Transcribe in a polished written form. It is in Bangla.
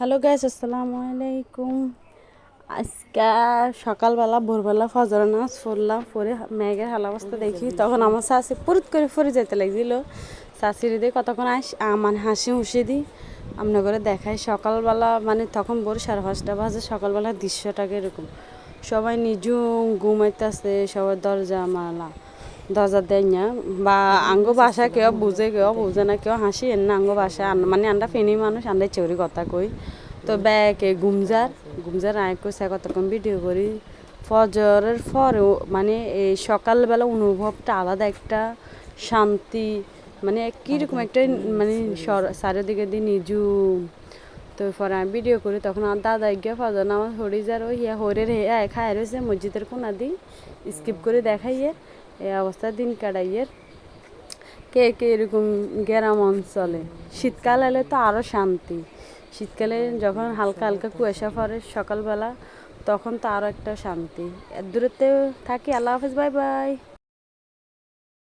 হ্যালো গাইস, আসসালামু আলাইকুম। আজকে সকালবেলা ভোরবেলা ফজর নামাজ পড়লাম, পরে মেঘের হাল অবস্থা দেখি, তখন আমার শাশি পুরুত করে ফরে যেতে লাগছিল। শাশির দিয়ে কতক্ষণ মানে হাসি হুসি দিই আপনার করে দেখাই। সকালবেলা মানে তখন ভোর 5:30 বাজে। সকালবেলার দৃশ্যটাকে এরকম, সবাই নিজুম ঘুমাইতেছে, সবাই দরজা দেয় না, বা আঙ্গ বাসা কেউ বুঝে না, কেউ হাসি এর না আঙ্গ বাসা মানে আমরা ফেনি মানুষ, আমরা চৌরি কথা কই। তো ব্যাকে গুমজার আয় কইসা কতক্ষণ ভিডিও করি। ফজরের পরেও মানে এই সকালবেলা অনুভবটা আলাদা, একটা শান্তি, মানে কীরকম একটা মানে চারিদিকে দিয়ে নিজুম। তো পরে আমি ভিডিও করি, তখন আমার দাদা গিয়ে ফজর নামাজ হরি যার ওই হরের খায় রয়েছে মসজিদের কোনা দিই, স্কিপ করে দেখাইয়ে এই অবস্থায় দিন কাটাইয়ের। কে কে এরকম গ্রাম অঞ্চলে শীতকাল এলে তো আরও শান্তি। শীতকালে যখন হালকা হালকা কুয়াশা পড়ে সকালবেলা, তখন তো আরও একটা শান্তি। এর দূরত্বে থাকি। আল্লাহ হাফেজ, বাই বাই।